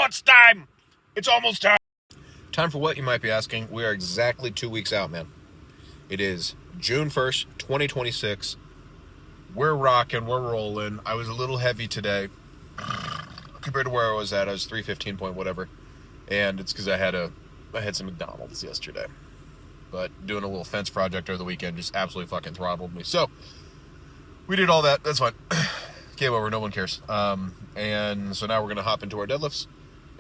What's time? It's almost time. Time for what, you might be asking? We are exactly 2 weeks out, man. It is June 1st, 2026. We're rocking, we're rolling. I was a little heavy today compared to where I was at. I was 315 point whatever. And it's because I had some McDonald's yesterday. But doing a little fence project over the weekend just absolutely fucking throttled me. So we did all that. That's fine. Game over. No one cares. And so now we're going to hop into our deadlifts.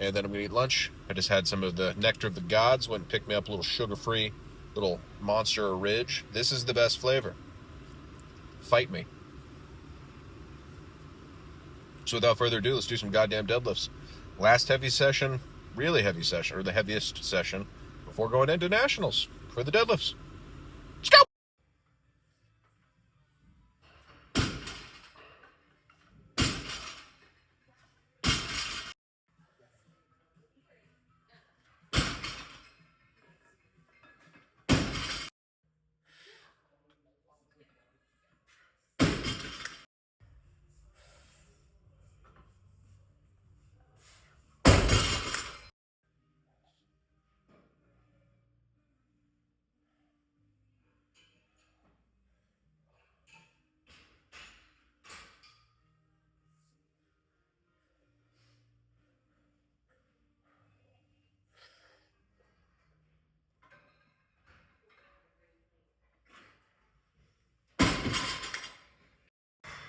And then I'm going to eat lunch. I just had some of the Nectar of the Gods. Went and picked me up a little sugar-free little Monster Ridge. This is the best flavor. Fight me. So without further ado, let's do some goddamn deadlifts. Last heavy session, really heavy session, or the heaviest session, before going into nationals for the deadlifts. Let's go!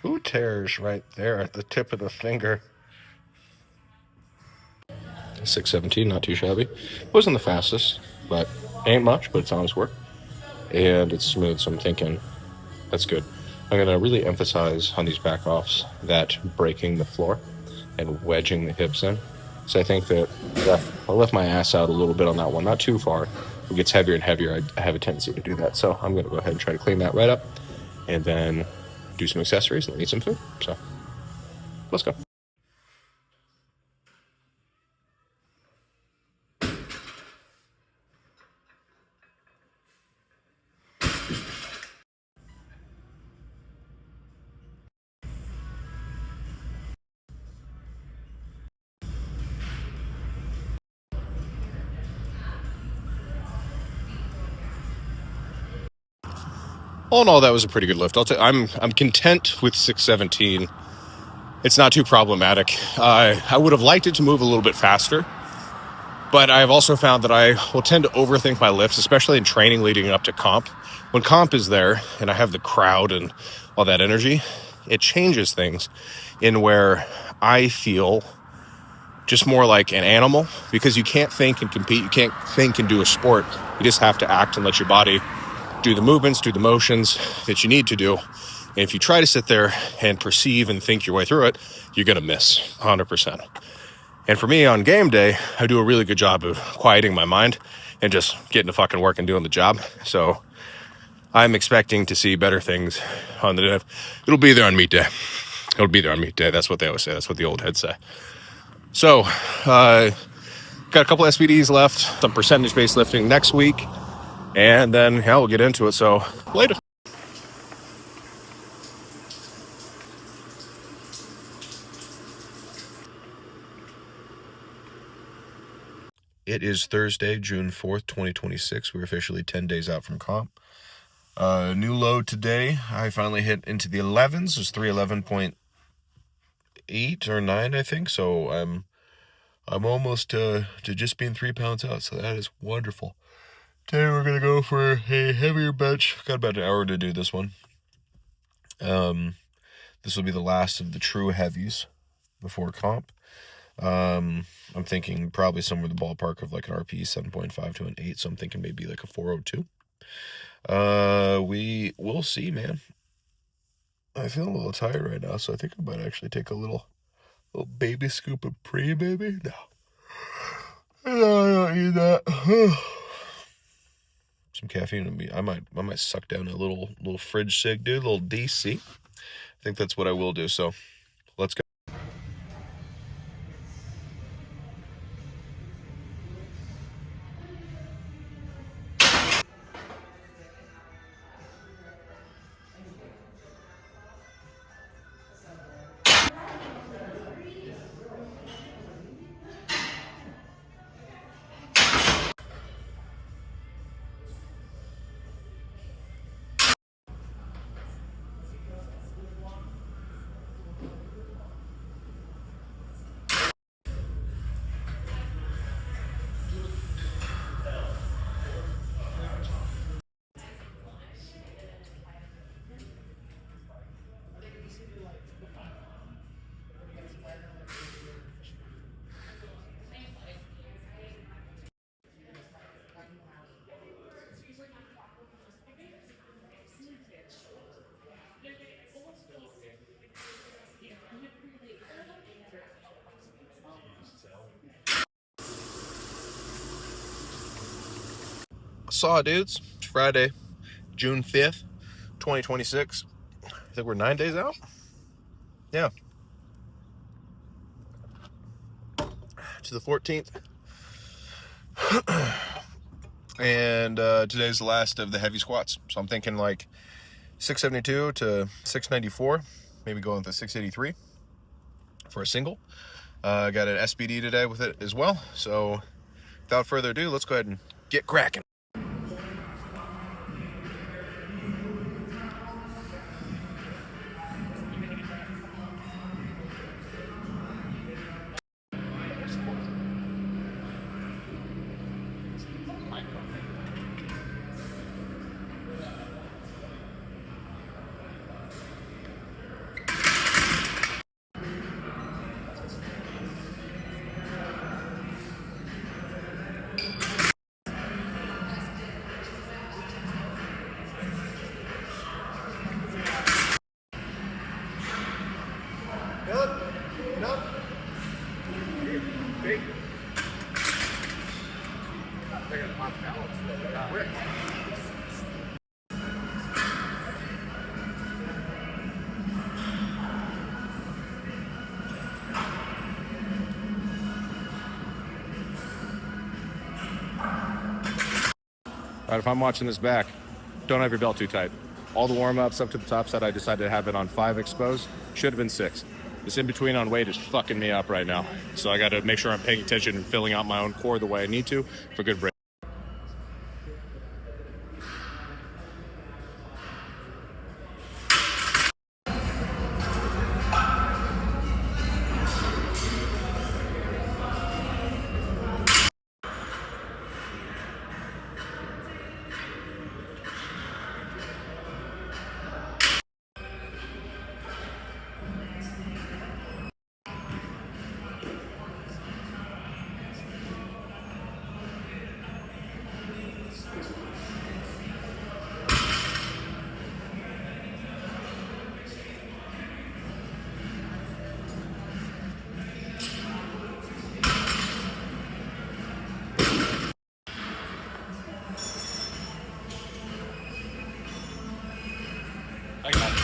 Who tears right there at the tip of the finger? 617, not too shabby. Wasn't the fastest, but ain't much, but it's honest work. And it's smooth, so I'm thinking that's good. I'm going to really emphasize on these back offs that breaking the floor and wedging the hips in. So I think that I'll lift my ass out a little bit on that one, not too far. It gets heavier and heavier. I have a tendency to do that. So I'm going to go ahead and try to clean that right up and then do some accessories and eat some food. So let's go. All in all, that was a pretty good lift. I'm content with 617. It's not too problematic. I would have liked it to move a little bit faster, but I've also found that I will tend to overthink my lifts, especially in training leading up to comp. When comp is there and I have the crowd and all that energy, it changes things in where I feel just more like an animal, because you can't think and compete. You can't think and do a sport. You just have to act and let your body do the movements, do the motions that you need to do. And if you try to sit there and perceive and think your way through it, you're going to miss 100%. And for me on game day, I do a really good job of quieting my mind and just getting to fucking work and doing the job. So I'm expecting to see better things on the day. It'll be there on meet day. It'll be there on meet day. That's what they always say. That's what the old heads say. So, got a couple SPDs left, some percentage-based lifting next week, and then, we'll get into it. So, later. It is Thursday, June 4th, 2026. We're officially 10 days out from comp. New load today. I finally hit into the 11s. It was 311.8 or 9, I think. So I'm almost to just being 3 pounds out. So that is wonderful. Today we're going to go for a heavier bench. Got about an hour to do this one. This will be the last of the true heavies before comp. I'm thinking probably somewhere in the ballpark of like an RP 7.5 to an 8. So I'm thinking maybe like a 402. We will see, man. I feel a little tired right now, so I think I might actually take a little baby scoop of pre, baby. No, I don't need that. Some caffeine in me. I might suck down a little fridge cig, dude. A little DC. I think that's what I will do. So let's go. Saw dudes. It's Friday, June 5th, 2026. I think we're 9 days out. Yeah. To the 14th. And today's the last of the heavy squats. So I'm thinking like 672 to 694. Maybe going with the 683 for a single. Got an SBD today with it as well. So without further ado, let's go ahead and get cracking. All right, if I'm watching this back, don't have your belt too tight. All the warm-ups up to the top side, I decided to have it on 5 exposed. Should have been 6. This in-between on weight is fucking me up right now. So I got to make sure I'm paying attention and filling out my own core the way I need to for good break. I got it.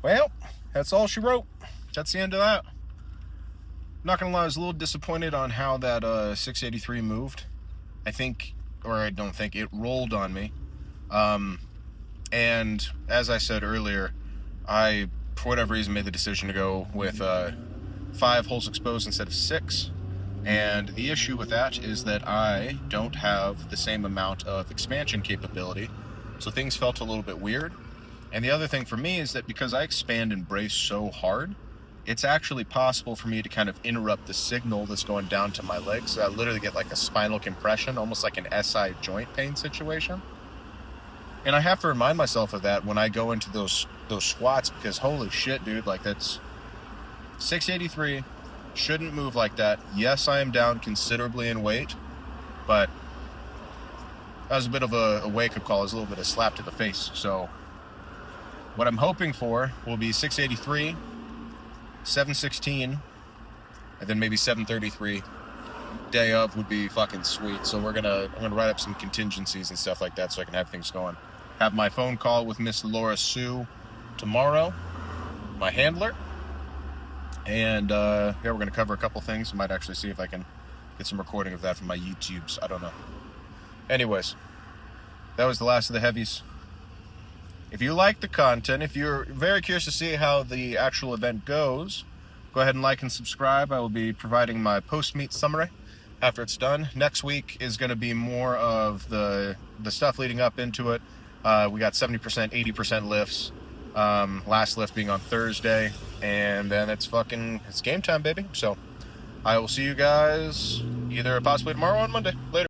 Well, that's all she wrote. That's the end of that. Not gonna lie, I was a little disappointed on how that 683 moved. I think, or I don't think, it rolled on me. And as I said earlier, I, for whatever reason, made the decision to go with 5 holes exposed instead of 6. And the issue with that is that I don't have the same amount of expansion capability, so things felt a little bit weird. And the other thing for me is that because I expand and brace so hard, it's actually possible for me to kind of interrupt the signal that's going down to my legs. So I literally get like a spinal compression, almost like an SI joint pain situation. And I have to remind myself of that when I go into those squats, because holy shit, dude, like that's 683, shouldn't move like that. Yes, I am down considerably in weight, but that was a bit of a wake-up call. It was a little bit of a slap to the face. So what I'm hoping for will be 683, 716, and then maybe 733. Day of would be fucking sweet. So I'm gonna write up some contingencies and stuff like that so I can have things going. Have my phone call with Miss Laura Sue tomorrow, my handler. And yeah, we're gonna cover a couple things. I might actually see if I can get some recording of that from my YouTubes. I don't know. Anyways, that was the last of the heavies. If you like the content, if you're very curious to see how the actual event goes, go ahead and like and subscribe. I will be providing my post-meet summary after it's done. Next week is going to be more of the stuff leading up into it. We got 70%, 80% lifts. Last lift being on Thursday, and then it's game time, baby. So I will see you guys either possibly tomorrow or on Monday. Later.